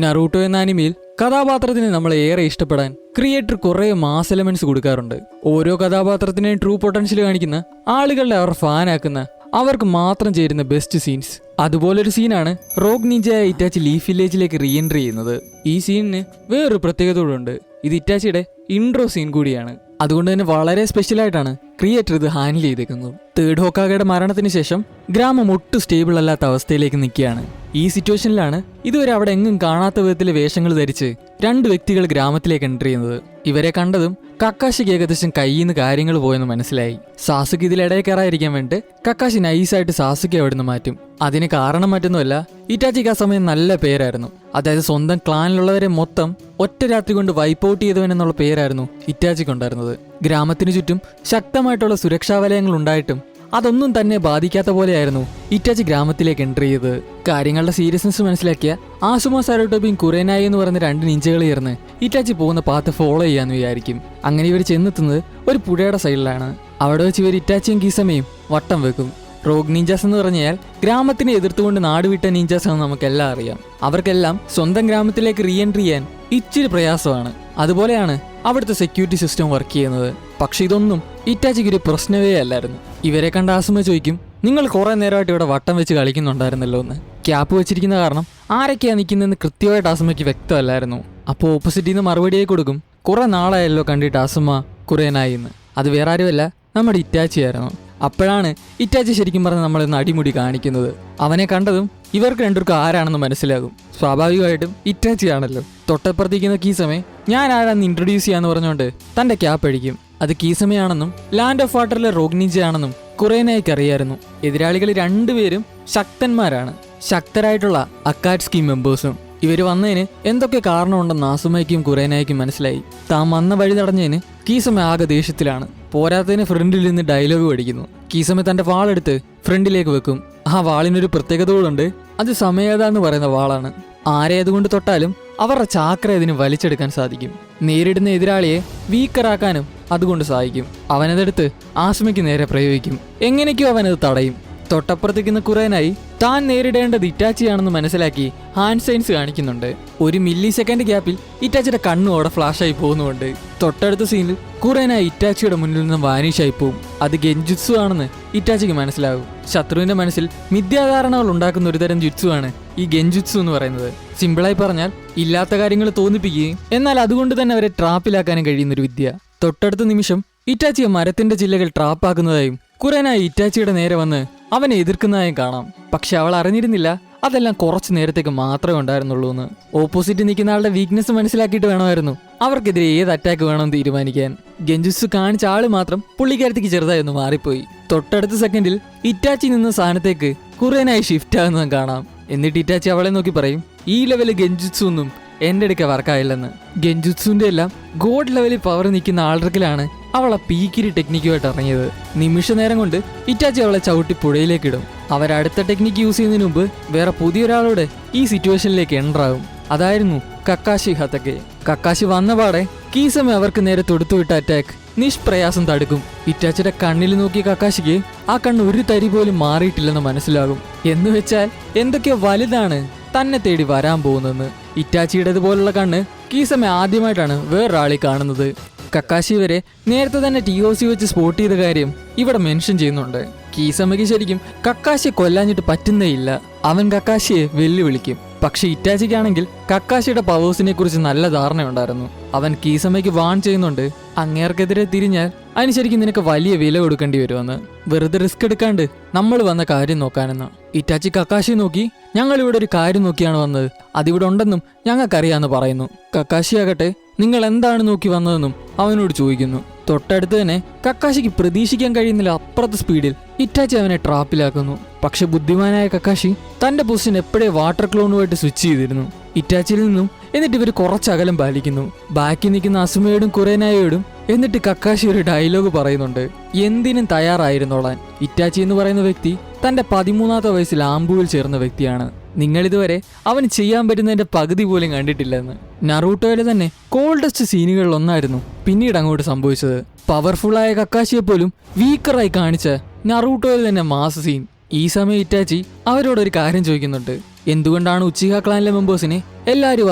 Naruto എന്ന അനിമയിൽ കഥാപാത്രത്തിന് നമ്മളെ ഏറെ ഇഷ്ടപ്പെടാൻ ക്രിയേറ്റർ കുറെ മാസ് എലമെന്റ്സ് കൊടുക്കാറുണ്ട്. ഓരോ കഥാപാത്രത്തിനെയും ട്രൂ പൊട്ടൻഷ്യൽ കാണിക്കുന്ന, ആളുകളെ അവർ ഫാനാക്കുന്ന, അവർക്ക് മാത്രം ചേരുന്ന ബെസ്റ്റ് സീൻസ്. അതുപോലൊരു സീനാണ് റോഗ് നിഞ്ചയായ ഇറ്റാച്ചി ലീഫ് വില്ലേജിലേക്ക് റീ എൻട്രി ചെയ്യുന്നത്. ഈ സീനിന് വേറൊരു പ്രത്യേകതയോടുണ്ട്. ഇത് ഇറ്റാച്ചിയുടെ ഇൻട്രോ സീൻ കൂടിയാണ്. അതുകൊണ്ട് തന്നെ വളരെ സ്പെഷ്യലായിട്ടാണ് ക്രിയേറ്റർ ഇത് ഹാൻഡിൽ ചെയ്തേക്കുന്നത്. തേർഡ് ഹോക്കാഗയുടെ മരണത്തിന് ശേഷം ഗ്രാമം ഒട്ടും സ്റ്റേബിൾ അല്ലാത്ത അവസ്ഥയിലേക്ക് നിൽക്കുകയാണ്. ഈ സിറ്റുവേഷനിലാണ് ഇതുവരെ അവിടെ എങ്ങും കാണാത്ത വിധത്തിലെ വേഷങ്ങൾ ധരിച്ച് 2 വ്യക്തികൾ ഗ്രാമത്തിലേക്ക് എൻ്റർ ചെയ്യുന്നത്. ഇവരെ കണ്ടതും കക്കാശിക്ക് ഏകദേശം കയ്യിൽ നിന്ന് കാര്യങ്ങൾ പോയെന്ന് മനസ്സിലായി. സാസുക്ക് ഇതിലിടയിൽ കയറാതിരിക്കാൻ വേണ്ടി കക്കാശി നൈസായിട്ട് സാസുക്കെ അവിടുന്ന് മാറ്റും. അതിന് കാരണം മറ്റൊന്നുമല്ല, ഇറ്റാച്ചിക്ക് ആ സമയം നല്ല പേരായിരുന്നു. അതായത് സ്വന്തം ക്ലാനിലുള്ളവരെ മൊത്തം ഒറ്റ രാത്രി കൊണ്ട് വൈപ്പ് ഔട്ട് ചെയ്തവനെന്നുള്ള പേരായിരുന്നു ഇറ്റാച്ചിക്ക് ഉണ്ടായിരുന്നത്. ഗ്രാമത്തിനു ചുറ്റും ശക്തമായിട്ടുള്ള സുരക്ഷാ വലയങ്ങൾ ഉണ്ടായിട്ടും അതൊന്നും തന്നെ ബാധിക്കാത്ത പോലെയായിരുന്നു ഇറ്റാച്ചി ഗ്രാമത്തിലേക്ക് എൻ്റർ ചെയ്തത്. കാര്യങ്ങളുടെ സീരിയസ്നെസ് മനസ്സിലാക്കിയ ആസുമ സരോട്ടോബിയും കുറേനായി എന്ന് പറയുന്ന 2 നിഞ്ചകൾ ചേർന്ന് ഇറ്റാച്ചി പോകുന്ന പാത്ത് ഫോളോ ചെയ്യാന്ന് വിചാരിക്കും. അങ്ങനെ ഇവർ ചെന്നെത്തുന്നത് ഒരു പുഴയുടെ സൈഡിലാണ്. അവിടെ വെച്ച് ഇവർ ഇറ്റാച്ചിയും കീസമയും വട്ടം വെക്കും. റോഗ് നിഞ്ചാസ് എന്ന് പറഞ്ഞാൽ ഗ്രാമത്തിനെ എതിർത്തുകൊണ്ട് നാടുവിട്ട നിഞ്ചാസ് ആണെന്ന് നമുക്കെല്ലാം അറിയാം. അവർക്കെല്ലാം സ്വന്തം ഗ്രാമത്തിലേക്ക് റീ എൻട്രി ചെയ്യാൻ ഇച്ചിരി പ്രയാസമാണ്. അതുപോലെയാണ് അവിടുത്തെ സെക്യൂരിറ്റി സിസ്റ്റം വർക്ക് ചെയ്യുന്നത്. പക്ഷെ ഇതൊന്നും ഇറ്റാച്ചിക്ക് ഒരു പ്രശ്നമേ അല്ലായിരുന്നു. ഇവരെ കണ്ട ആസുമ ചോദിക്കും, നിങ്ങൾ കുറെ നേരമായിട്ട് ഇവിടെ വട്ടം വെച്ച് കളിക്കുന്നുണ്ടായിരുന്നല്ലോ എന്ന്. ക്യാപ്പ് വെച്ചിരിക്കുന്ന കാരണം ആരൊക്കെയാ നിൽക്കുന്നതെന്ന് കൃത്യമായിട്ട് ആസുമയ്ക്ക് വ്യക്തമല്ലായിരുന്നു. അപ്പോൾ ഓപ്പോസിറ്റിൽ നിന്ന് മറുപടിയായി കൊടുക്കും, കുറെ നാളായല്ലോ കണ്ടിട്ട് ആസുമ കുറേനായി എന്ന്. അത് വേറെ ആരുമല്ല, നമ്മുടെ ഇറ്റാച്ചിയായിരുന്നു. അപ്പോഴാണ് ഇറ്റാച്ചി ശരിക്കും പറഞ്ഞ് നമ്മളിന്ന് അടിമുടി കാണിക്കുന്നത്. അവനെ കണ്ടതും ഇവർക്ക് 2 പേർക്കും ആരാണെന്ന് മനസ്സിലാകും. സ്വാഭാവികമായിട്ടും ഇറ്റാച്ചിയാണല്ലോ. തൊട്ടപ്പുറത്തേക്കുന്ന കീസമേ ഞാൻ ആരാന്ന് ഇൻട്രൊഡ്യൂസ് ചെയ്യാന്ന് പറഞ്ഞുകൊണ്ട് തന്റെ ക്യാപ്പ് അടിക്കും. അത് കീസമയാണെന്നും ലാൻഡ് ഓഫ് വാട്ടറിലെ റോഗ് നിഞ്ചയാണെന്നും കുറേനായിക്ക് അറിയായിരുന്നു. എതിരാളികൾ 2 പേരും ശക്തന്മാരാണ്, ശക്തരായിട്ടുള്ള അക്കാറ്റ്സ്കി മെമ്പേഴ്സും. ഇവര് വന്നതിന് എന്തൊക്കെ കാരണമുണ്ടെന്ന് ആസുമയ്ക്കും കുറേനായിക്കും മനസ്സിലായി. താൻ വന്ന വഴി തടഞ്ഞതിന് കീസമ ആകെ ദേഷ്യത്തിലാണ്. പോരാത്തതിന് ഫ്രണ്ടിൽ നിന്ന് ഡയലോഗ് പഠിക്കുന്നു. കീസമ തന്റെ വാളെടുത്ത് ഫ്രണ്ടിലേക്ക് വെക്കും. ആ വാളിനൊരു പ്രത്യേകതകളുണ്ട്. അത് സമേത എന്ന് പറയുന്ന വാളാണ്. ആരെ അതുകൊണ്ട് തൊട്ടാലും അവരുടെ ചാക്ര ഇതിന് വലിച്ചെടുക്കാൻ സാധിക്കും. നേരിടുന്ന എതിരാളിയെ വീക്കറാക്കാനും അതുകൊണ്ട് സാധിക്കും. അവനതെടുത്ത് ആസുമയ്ക്ക് നേരെ പ്രയോഗിക്കും. എങ്ങനെയൊക്കെയോ അവനത് തടയും. തൊട്ടപ്പുറത്തേക്കുന്ന കുറേനായി താൻ നേരിടേണ്ടത് ഇറ്റാച്ചിയാണെന്ന് മനസ്സിലാക്കി ഹാൻഡ് സൈൻസ് കാണിക്കുന്നുണ്ട്. 1 മില്ലി സെക്കൻഡ് ഗ്യാപ്പിൽ ഇറ്റാച്ചിയുടെ കണ്ണോടെ ഫ്ലാഷായി പോകുന്നുണ്ട്. തൊട്ടടുത്ത സീനിൽ കുറേനായി ഇറ്റാച്ചിയുടെ മുന്നിൽ നിന്ന് വാനിഷായി പോവും. അത് ഗെൻജുത്സു ആണെന്ന് ഇറ്റാച്ചിക്ക് മനസ്സിലാകും. ശത്രുവിന്റെ മനസ്സിൽ മിഥ്യാധാരണകൾ ഉണ്ടാക്കുന്ന ഒരുതരം ജുത്സുവാണ് ഈ ഗെൻജുത്സു എന്ന് പറയുന്നത്. സിമ്പിളായി പറഞ്ഞാൽ ഇല്ലാത്ത കാര്യങ്ങൾ തോന്നിപ്പിക്കുകയും എന്നാൽ അതുകൊണ്ട് തന്നെ അവരെ ട്രാപ്പിലാക്കാനും കഴിയുന്നൊരു വിദ്യ. തൊട്ടടുത്ത നിമിഷം ഇറ്റാച്ചിയെ മരത്തിന്റെ ചില്ലകൾ ട്രാപ്പാക്കുന്നതായും കുറേനായി ഇറ്റാച്ചിയുടെ നേരെ വന്ന് അവനെ എതിർക്കുന്നതായും കാണാം. പക്ഷെ അവൾ അറിഞ്ഞിരുന്നില്ല അതെല്ലാം കുറച്ചു നേരത്തേക്ക് മാത്രമേ ഉണ്ടായിരുന്നുള്ളൂ എന്ന്. ഓപ്പോസിറ്റ് നിൽക്കുന്ന ആളുടെ വീക്ക്നെസ് മനസ്സിലാക്കിയിട്ട് വേണമായിരുന്നു അവർക്കെതിരെ ഏത് അറ്റാക്ക് വേണമെന്ന് തീരുമാനിക്കാൻ. ഗെൻജുത്സു കാണിച്ച ആള് മാത്രം പുള്ളിക്കാരത്തേക്ക് ചെറുതായി ഒന്ന് മാറിപ്പോയി. തൊട്ടടുത്ത സെക്കൻഡിൽ ഇറ്റാച്ചി നിന്ന സ്ഥാനത്തേക്ക് കുറേനായി ഷിഫ്റ്റ് ആകുന്നതും കാണാം. എന്നിട്ട് ഇറ്റാച്ചി അവളെ നോക്കി പറയും, ഈ ലെവല് ഗെൻജുത്സു ഒന്നും എന്റെ അടുക്ക വർക്കായില്ലെന്ന്. ഗെൻജുത്സുവിന്റെ എല്ലാം ഗോഡ് ലെവലിൽ പവർ നിൽക്കുന്ന ആൾക്കിലാണ് അവൾ ആ പീക്കിരി ടെക്നിക്കുമായിട്ട് ഇറങ്ങിയത്. നിമിഷ നേരം കൊണ്ട് ഇറ്റാച്ചി അവളെ ചവിട്ടി പുഴയിലേക്കിടും. അവരടുത്ത ടെക്നിക്ക് യൂസ് ചെയ്യുന്നതിന് മുമ്പ് വേറെ പുതിയൊരാളോട് ഈ സിറ്റുവേഷനിലേക്ക് എൻ്ററാകും. അതായിരുന്നു കക്കാശി ഹതക്കെ. കക്കാശി വന്നപാടെ കീസമ അവർക്ക് നേരെ തൊടുത്തുവിട്ട അറ്റാക്ക് നിഷ്പ്രയാസം തടുക്കും. ഇറ്റാച്ചിയുടെ കണ്ണിൽ നോക്കിയ കക്കാശിക്ക് ആ കണ്ണ് ഒരു തരി പോലും മാറിയിട്ടില്ലെന്ന് മനസ്സിലാകും. എന്ന് വെച്ചാൽ എന്തൊക്കെയോ വലുതാണ് തന്നെ തേടി വരാൻ പോകുന്നതെന്ന്. ഇറ്റാച്ചിയുടേതുപോലുള്ള കണ്ണ് കീസമ ആദ്യമായിട്ടാണ് വേറൊരാളി കാണുന്നത്. കക്കാശി വരെ നേരത്തെ തന്നെ TOC വെച്ച് സ്പോട്ട് ചെയ്ത കാര്യം ഇവിടെ മെൻഷൻ ചെയ്യുന്നുണ്ട്. കീസമയ്ക്ക് ശരിക്കും കക്കാശിയെ കൊല്ലാഞ്ഞിട്ട് പറ്റുന്നേയില്ല. അവൻ കക്കാശിയെ വെല്ലുവിളിക്കും. പക്ഷെ ഇറ്റാച്ചിക്കാണെങ്കിൽ കക്കാശിയുടെ പവേഴ്സിനെ കുറിച്ച് നല്ല ധാരണയുണ്ടായിരുന്നു. അവൻ കീസമയ്ക്ക് വാൺ ചെയ്യുന്നുണ്ട്, അങ്ങേർക്കെതിരെ തിരിഞ്ഞാൽ അതിന് ശരിക്കും നിനക്ക് വലിയ വില കൊടുക്കേണ്ടി വരുമെന്ന്. വെറുതെ റിസ്ക് എടുക്കാണ്ട് നമ്മൾ വന്ന കാര്യം നോക്കാനെന്ന്. ഇറ്റാച്ചി കക്കാശി നോക്കി, ഞങ്ങൾ ഇവിടെ ഒരു കാര്യം നോക്കിയാണ് വന്നത്, അതിവിടെ ഉണ്ടെന്നും ഞങ്ങൾക്കറിയാമെന്ന് പറയുന്നു. കക്കാശി ആകട്ടെ നിങ്ങൾ എന്താണ് നോക്കി വന്നതെന്നും അവനോട് ചോദിക്കുന്നു. തൊട്ടടുത്ത് തന്നെ കക്കാശിക്ക് പ്രതീക്ഷിക്കാൻ കഴിയുന്നില്ല അപ്പുറത്തെ സ്പീഡിൽ ഇറ്റാച്ചി അവനെ ട്രാപ്പിലാക്കുന്നു. പക്ഷെ ബുദ്ധിമാനായ കക്കാശി തന്റെ പൊസിഷൻ എപ്പോഴേ വാട്ടർ ക്ലോണുമായിട്ട് സ്വിച്ച് ചെയ്തിരുന്നു ഇറ്റാച്ചിയിൽ നിന്നും. എന്നിട്ട് ഇവർ കുറച്ചകലം പാലിക്കുന്നു. ബാക്കി നിൽക്കുന്ന അസുമയോടും കുറേനായോടും. എന്നിട്ട് കക്കാശി ഒരു ഡയലോഗ് പറയുന്നുണ്ട്, എന്തിനും തയ്യാറായിരുന്നോളാൻ. ഇറ്റാച്ചി എന്ന് പറയുന്ന വ്യക്തി തന്റെ 13ാമത്തെ വയസ്സിൽ ആംബുവിൽ ചേർന്ന വ്യക്തിയാണ്. നിങ്ങളിതുവരെ അവന് ചെയ്യാൻ പറ്റുന്നതിന്റെ പകുതി പോലും കണ്ടിട്ടില്ലെന്ന്. നറൂട്ടോയിലെ തന്നെ കോൾഡസ്റ്റ് സീനുകളിൽ ഒന്നായിരുന്നു പിന്നീട് അങ്ങോട്ട് സംഭവിച്ചത്. പവർഫുള്ളായ കക്കാശിയെ പോലും വീക്കറായി കാണിച്ച നറൂട്ടോയിൽ തന്നെ മാസ് സീൻ. ഈ സമയം ഇറ്റാച്ചി അവരോടൊരു കാര്യം ചോദിക്കുന്നുണ്ട്, എന്തുകൊണ്ടാണ് ഉച്ചിഹ ക്ലാനിലെ മെമ്പേഴ്സിനെ എല്ലാവരും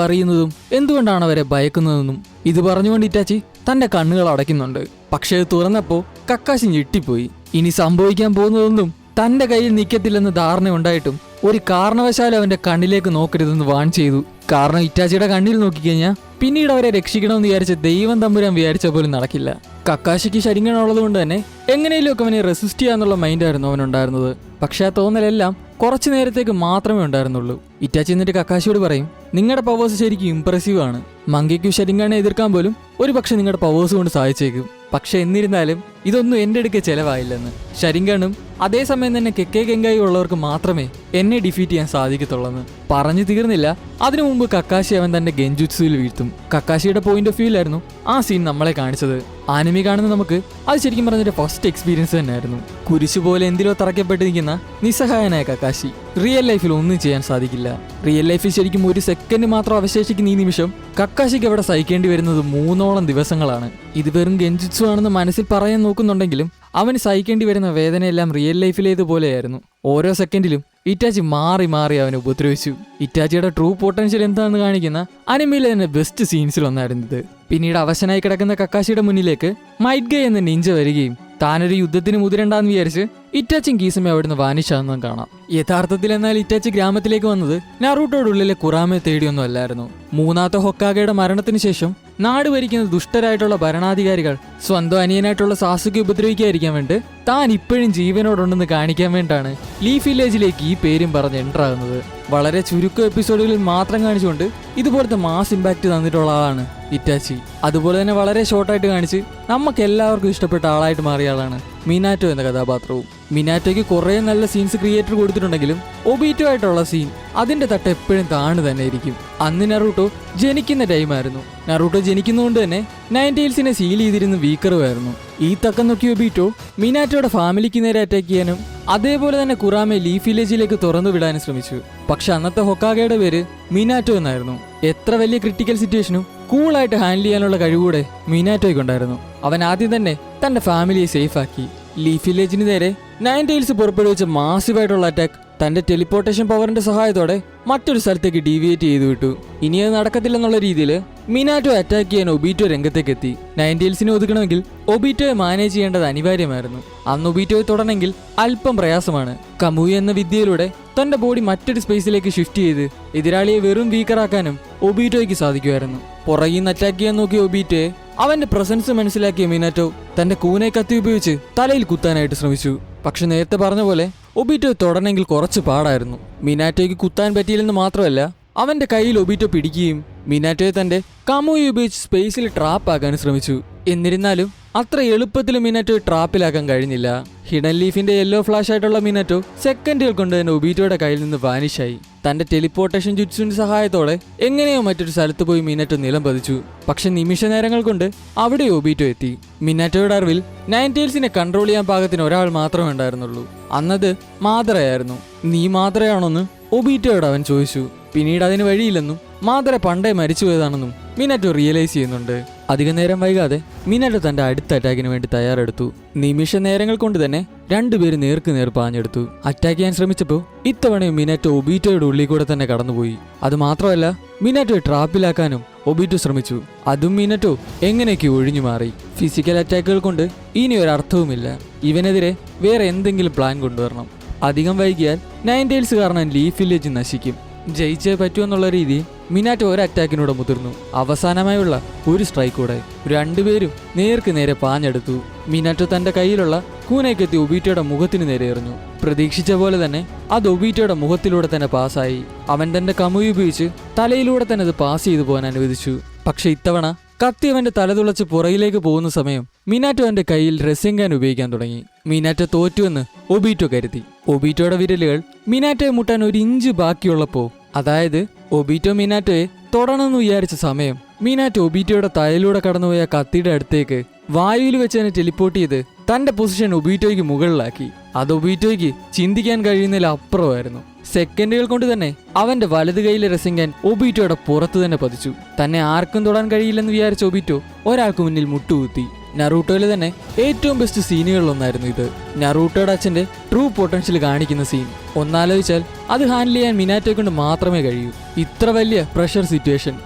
അറിയുന്നതും എന്തുകൊണ്ടാണ് അവരെ ഭയക്കുന്നതെന്നും ഇത് പറഞ്ഞുകൊണ്ട് ഇറ്റാച്ചി തന്റെ കണ്ണുകൾ അടയ്ക്കുന്നുണ്ട്. പക്ഷെ അത് തുറന്നപ്പോ കക്കാശി ഞെട്ടിപ്പോയി. ഇനി സംഭവിക്കാൻ പോകുന്നതൊന്നും തന്റെ കയ്യിൽ നിൽക്കത്തില്ലെന്ന് ധാരണ ഉണ്ടായിട്ടും ഒരു കാരണവശാലും അവന്റെ കണ്ണിലേക്ക് നോക്കരുതെന്ന് വാൺ ചെയ്തു. കാരണം ഇറ്റാച്ചിയുടെ കണ്ണിൽ നോക്കിക്കഴിഞ്ഞാൽ പിന്നീട് അവരെ രക്ഷിക്കണമെന്ന് വിചാരിച്ച ദൈവം തമ്പുരാൻ വിചാരിച്ച പോലും നടക്കില്ല. കക്കാശിക്ക് ശരീരം ഉള്ളത് കൊണ്ട് തന്നെ എങ്ങനെയൊക്കെ അവനെ റെസിസ്റ്റ് ചെയ്യാന്നുള്ള മൈൻഡായിരുന്നു അവനുണ്ടായിരുന്നത്. പക്ഷെ ആ തോന്നലെല്ലാം കുറച്ചു നേരത്തേക്ക് മാത്രമേ ഉണ്ടായിരുന്നുള്ളൂ. ഇറ്റാച്ചി എന്നിട്ട് കക്കാശിയോട് പറയും, നിങ്ങളുടെ പവേഴ്സ് ശരിക്കും ഇംപ്രസീവ് ആണ്. മങ്കയ്ക്കും ശരിങ്കാനെ എതിർക്കാൻ പോലും ഒരു പക്ഷെ നിങ്ങളുടെ പവേഴ്സ് കൊണ്ട് സാധിച്ചേക്കും. പക്ഷെ എന്നിരുന്നാലും ഇതൊന്നും എൻ്റെ അടുക്ക് ചെലവായില്ലെന്ന്. ശരിങ്കാണും അതേസമയം തന്നെ കെക്കേ കെങ്കായി ഉള്ളവർക്ക് മാത്രമേ എന്നെ ഡിഫീറ്റ് ചെയ്യാൻ സാധിക്കത്തുള്ളെന്ന് പറഞ്ഞു തീർന്നില്ല. അതിനു മുമ്പ് കക്കാശി അവൻ തന്റെ ഗെൻജുത്സുവിൽ വീഴ്ത്തും. കക്കാശിയുടെ പോയിന്റ് ഓഫ് വ്യൂലായിരുന്നു ആ സീൻ നമ്മളെ കാണിച്ചത്. ആനിമി കാണുന്ന നമുക്ക് അത് ശരിക്കും പറഞ്ഞൊരു ഫസ്റ്റ് എക്സ്പീരിയൻസ് തന്നെയായിരുന്നു. കുരിശു പോലെ എന്തിലോ തറയ്ക്കപ്പെട്ട് നിൽക്കുന്ന നിസ്സഹായനായ കക്കാശി. റിയൽ ലൈഫിൽ ഒന്നും ചെയ്യാൻ സാധിക്കില്ല. റിയൽ ലൈഫിൽ ശരിക്കും ഒരു സെക്കൻഡ് മാത്രം അവശേഷിക്കുന്ന ഈ നിമിഷം കക്കാശിക്ക് അവിടെ സഹിക്കേണ്ടി വരുന്നത് 3 ദിവസങ്ങളാണ്. ഇത് വെറും ഗെൻജുത്സു ആണെന്ന് മനസ്സിൽ പറയാൻ നോക്കുന്നുണ്ടെങ്കിലും അവന് സഹിക്കേണ്ടി വരുന്ന വേദനയെല്ലാം റിയൽ ലൈഫിലേതുപോലെയായിരുന്നു. ഓരോ സെക്കൻഡിലും ഇറ്റാച്ചി മാറി മാറി അവനെ ഉപദ്രവിച്ചു. ഇറ്റാച്ചിയുടെ ട്രൂ പൊട്ടൻഷ്യൽ എന്താണെന്ന് കാണിക്കുന്ന അനിമയിലെ തന്നെ ബെസ്റ്റ് സീൻസിൽ ഒന്നായിരുന്നു ഇത്. പിന്നീട് അവശനായി കിടക്കുന്ന കക്കാശിയുടെ മുന്നിലേക്ക് മൈറ്റ് ഗേ എന്ന നിഞ്ച വരികയും താനൊരു യുദ്ധത്തിന് മുതിരണ്ടാന്ന് വിചാരിച്ച് ഇറ്റാച്ചിയും കീസമേ അവിടുന്ന് വാനിഷാണെന്നും കാണാം. യഥാർത്ഥത്തിൽ എന്നാൽ ഇറ്റാച്ചി ഗ്രാമത്തിലേക്ക് വന്നത് നറൂട്ടോയുടെ കുറാമയെ തേടിയൊന്നും അല്ലായിരുന്നു. 3ാമത്തെ ഹൊക്കാഗയുടെ മരണത്തിന് ശേഷം നാട് ഭരിക്കുന്ന ദുഷ്ടരായിട്ടുള്ള ഭരണാധികാരികൾ സ്വന്തം അനിയനായിട്ടുള്ള സാസുകെ ഉപദ്രവിക്കാതിരിക്കാൻ വേണ്ടി താൻ ഇപ്പോഴും ജീവനോടുണ്ടെന്ന് കാണിക്കാൻ വേണ്ടിയാണ് ലീഫ് വില്ലേജിലേക്ക് ഈ പേരും പറഞ്ഞ് എൻ്റർ ആകുന്നത്. വളരെ ചുരുക്കം എപ്പിസോഡുകളിൽ മാത്രം കാണിച്ചുകൊണ്ട് ഇതുപോലത്തെ മാസ് ഇമ്പാക്ട് തന്നിട്ടുള്ള ആളാണ് ഇറ്റാച്ചി. അതുപോലെ തന്നെ വളരെ ഷോർട്ടായിട്ട് കാണിച്ച് നമുക്ക് എല്ലാവർക്കും ഇഷ്ടപ്പെട്ട ആളായിട്ട് മാറിയ ആളാണ് മിനാറ്റോ എന്ന കഥാപാത്രവും. മിനാറ്റോയ്ക്ക് കുറേ നല്ല സീൻസ് ക്രിയേറ്റർ കൊടുത്തിട്ടുണ്ടെങ്കിലും ഒബീറ്റോ ആയിട്ടുള്ള സീൻ അതിന്റെ തട്ട് എപ്പോഴും താണു തന്നെ ഇരിക്കും. അന്ന് നറൂട്ടോ ജനിക്കുന്ന ടൈമായിരുന്നു. നറൂട്ടോ ജനിക്കുന്നതുകൊണ്ട് തന്നെ നയൻറ്റെയിൽസിനെ സീൽ ചെയ്തിരുന്ന വീക്കറുമായിരുന്നു. ഈ തക്കം നോക്കിയ ഒബീറ്റോ മിനാറ്റോയുടെ ഫാമിലിക്ക് നേരെ അറ്റാക്ക് ചെയ്യാനും അതേപോലെ തന്നെ കുറാമെ ലീഫ് വില്ലേജിലേക്ക് തുറന്നു വിടാനും ശ്രമിച്ചു. പക്ഷെ അന്നത്തെ ഹൊക്കാഗയുടെ പേര് മിനാറ്റോ എന്നായിരുന്നു. എത്ര വലിയ ക്രിട്ടിക്കൽ സിറ്റുവേഷനും കൂളായിട്ട് ഹാൻഡിൽ ചെയ്യാനുള്ള കഴിവൂടെ മിനാറ്റോയ്ക്കുണ്ടായിരുന്നു. അവൻ ആദ്യം തന്നെ തന്റെ ഫാമിലിയെ സേഫ് ആക്കി. ലീഫ് വില്ലേജിന് നേരെ നയൻറ്റെയിൽസ് പുറപ്പെടുവിച്ച മാസീവായിട്ടുള്ള അറ്റാക്ക് തന്റെ ടെലിപ്പോർട്ടേഷൻ പവറിന്റെ സഹായത്തോടെ മറ്റൊരു സ്ഥലത്തേക്ക് ഡീവിയേറ്റ് ചെയ്തു വിട്ടു. ഇനി അത് നടക്കത്തില്ലെന്നുള്ള രീതിയിൽ മിനാറ്റോ അറ്റാക്ക് ചെയ്യാൻ ഒബീറ്റോ രംഗത്തേക്ക് എത്തി. നയൻറ്റെയിൽസിനെ ഒതുക്കണമെങ്കിൽ ഒബീറ്റോയെ മാനേജ് ചെയ്യേണ്ടത് അനിവാര്യമായിരുന്നു. അന്ന് ഒബീറ്റോയെ തൊടണമെങ്കിൽ അല്പം പ്രയാസമാണ്. കമുയി എന്ന വിദ്യയിലൂടെ തന്റെ ബോഡി മറ്റൊരു സ്പേസിലേക്ക് ഷിഫ്റ്റ് ചെയ്ത് എതിരാളിയെ വെറും വീക്കറാക്കാനും ഒബീറ്റോയ്ക്ക് സാധിക്കുമായിരുന്നു. പുറകിൽ നിന്ന് അറ്റാക്ക് ചെയ്യാൻ നോക്കിയ ഒബീറ്റോയെ അവന്റെ പ്രസൻസ് മനസ്സിലാക്കിയ മിനാറ്റോ തന്റെ കൂനെ കത്തി ഉപയോഗിച്ച് തലയിൽ കുത്താനായിട്ട് ശ്രമിച്ചു. പക്ഷെ നേരത്തെ പറഞ്ഞ പോലെ ഒബീറ്റോ തൊടണമെങ്കിൽ കുറച്ച് പാടായിരുന്നു. മിനാറ്റോയ്ക്ക് കുത്താൻ പറ്റിയില്ലെന്ന് മാത്രമല്ല അവന്റെ കയ്യിൽ ഒബീറ്റോ പിടിക്കുകയും മിനാറ്റോയെ തന്റെ കമുയി ഉപയോഗിച്ച് സ്പേസിൽ ട്രാപ്പാക്കാൻ ശ്രമിച്ചു. എന്നിരുന്നാലും അത്ര എളുപ്പത്തിൽ മിനാറ്റോയെ ട്രാപ്പിലാക്കാൻ കഴിഞ്ഞില്ല. ഹിഡൻ ലീഫിന്റെ യെല്ലോ ഫ്ലാഷ് ആയിട്ടുള്ള മിനാറ്റോ സെക്കൻഡുകൾ കൊണ്ട് തന്നെ ഒബീറ്റോയുടെ കയ്യിൽ നിന്ന് വാനിഷായി. തന്റെ ടെലിപ്പോർട്ടേഷൻ ജുറ്റ്സുവിന്റെ സഹായത്തോടെ എങ്ങനെയോ മറ്റൊരു സ്ഥലത്ത് പോയി മിനാറ്റോ നിലം പതിച്ചു. പക്ഷെ നിമിഷ നേരങ്ങൾ കൊണ്ട് അവിടെ ഒബീറ്റോ എത്തി. മിനാറ്റോയുടെ അറിവിൽ നയൻറ്റെയിൽസിനെ കൺട്രോൾ ചെയ്യാൻ പാകത്തിന് ഒരാൾ മാത്രമേ ഉണ്ടായിരുന്നുള്ളൂ. അന്നത് മാതറയായിരുന്നു. നീ മാതറയാണോന്ന് ഒബീറ്റോയോട് അവൻ ചോദിച്ചു. പിന്നീട് അതിന് വഴിയില്ലെന്നും മാതറ പണ്ടേ മരിച്ചുപോയതാണെന്നും മിനാറ്റോ റിയലൈസ് ചെയ്യുന്നുണ്ട്. അധിക നേരം വൈകാതെ മിനാറ്റോ തന്റെ അടുത്ത അറ്റാക്കിന് വേണ്ടി തയ്യാറെടുത്തു. നിമിഷ നേരങ്ങൾ കൊണ്ട് തന്നെ രണ്ടുപേര് നേർക്ക് നേർ പാഞ്ഞെടുത്തു. അറ്റാക്ക് ചെയ്യാൻ ശ്രമിച്ചപ്പോൾ ഇത്തവണയും മിനാറ്റോ ഒബീറ്റോയുടെ ഉള്ളിൽ കൂടെ തന്നെ കടന്നുപോയി. അത് മാത്രമല്ല മിനാറ്റോയെ ട്രാപ്പിലാക്കാനും ഒബീറ്റോ ശ്രമിച്ചു. അതും മിനാറ്റോ എങ്ങനെയൊക്കെ ഒഴിഞ്ഞു മാറി. ഫിസിക്കൽ അറ്റാക്കുകൾ കൊണ്ട് ഇനി ഒരർത്ഥവുമില്ല. ഇവനെതിരെ വേറെ എന്തെങ്കിലും പ്ലാൻ കൊണ്ടുവരണം. അധികം വൈകിയാൽ നയൻറ്റെയിൽസ് കാരണം ലീഫ് വില്ലേജ് നശിക്കും. ജയിച്ചേ പറ്റുമെന്നുള്ള രീതിയിൽ മിനാറ്റോ ഒരു അറ്റാക്കിനൂടെ മുതിർന്നു. അവസാനമായുള്ള ഒരു സ്ട്രൈക്കോടെ രണ്ടുപേരും നേർക്ക് നേരെ പാഞ്ഞെടുത്തു. മിനാറ്റോ തന്റെ കയ്യിലുള്ള കൂനയ്ക്കെത്തി ഒബീറ്റോയുടെ മുഖത്തിന് നേരെ എറിഞ്ഞു. പ്രതീക്ഷിച്ച പോലെ തന്നെ അത് ഒബീറ്റോയുടെ മുഖത്തിലൂടെ തന്നെ പാസ്സായി. അവൻ തന്റെ കമുയി ഉപയോഗിച്ച് തലയിലൂടെ തന്നെ അത് പാസ് ചെയ്തു പോകാൻ അനുവദിച്ചു. പക്ഷെ ഇത്തവണ കത്തി അവന്റെ തലതുളച്ച് പുറകിലേക്ക് പോകുന്ന സമയം മിനാറ്റോ അവന്റെ കയ്യിൽ റെസിംഗാൻ ഉപയോഗിക്കാൻ തുടങ്ങി. മിനാറ്റോ തോറ്റുവെന്ന് ഒബീറ്റോ കരുതി. ഒബീറ്റോയുടെ വിരലുകൾ മിനാറ്റോയെ മുട്ടാൻ 1 ഇഞ്ച് ബാക്കിയുള്ളപ്പോ, അതായത് ഒബീറ്റോ മിനാറ്റോയെ തൊടണമെന്ന് വിചാരിച്ച സമയം, മിനാറ്റോ ഒബീറ്റോയുടെ തലയിലൂടെ കടന്നുപോയ കത്തിയുടെ അടുത്തേക്ക് വായുവിൽ വെച്ച് തന്നെ ടെലിപ്പോർട്ട് ചെയ്ത് തന്റെ പൊസിഷൻ ഒബീറ്റോയ്ക്ക് മുകളിലാക്കി. അത് ഒബീറ്റോയ്ക്ക് ചിന്തിക്കാൻ കഴിയുന്നതിൽ അപ്പുറമായിരുന്നു. സെക്കൻഡുകൾ കൊണ്ട് തന്നെ അവന്റെ വലത് കൈയിലെ റെസിംഗാൻ ഒബീറ്റോയുടെ പുറത്ത് തന്നെ പതിച്ചു. തന്നെ ആർക്കും തൊടാൻ കഴിയില്ലെന്ന് വിചാരിച്ച ഒബീറ്റോ ഒരാൾക്ക് മുന്നിൽ മുട്ടുകുത്തി. നറൂട്ടോയിലെ തന്നെ ഏറ്റവും ബെസ്റ്റ് സീനുകളിലൊന്നായിരുന്നു ഇത്. നറൂട്ടോയുടെ അച്ഛന്റെ ട്രൂ പൊട്ടൻഷ്യൽ കാണിക്കുന്ന സീൻ ഒന്നാലോചിച്ചാൽ അത് ഹാൻഡിൽ ചെയ്യാൻ മിനാറ്റോയെ കൊണ്ട് മാത്രമേ കഴിയൂ. ഇത്ര വലിയ പ്രഷർ സിറ്റുവേഷൻ,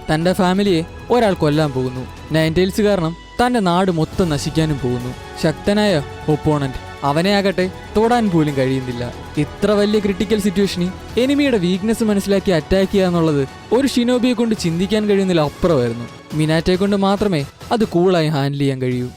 തന്റെ ഫാമിലിയെ ഒരാൾ കൊല്ലാൻ പോകുന്നു, നൈൻറ്റെയിൽസ് കാരണം തന്റെ നാട് മൊത്തം നശിക്കാനും പോകുന്നു. ശക്തനായ ഒപ്പോണന്റ്, അവനെ ആകട്ടെ തൊടാൻ പോലും കഴിയുന്നില്ല. ഇത്ര വലിയ ക്രിട്ടിക്കൽ സിറ്റുവേഷനിൽ എനിമിയുടെ വീക്ക്നെസ് മനസ്സിലാക്കി അറ്റാക്ക് ചെയ്യുക എന്നുള്ളത് ഒരു ഷിനോബിയെ കൊണ്ട് ചിന്തിക്കാൻ കഴിയുന്നതിൽ അപ്പുറമായിരുന്നു. മിനാറ്റോയെ കൊണ്ട് മാത്രമേ അത് കൂളായി ഹാൻഡിൽ ചെയ്യാൻ കഴിയൂ.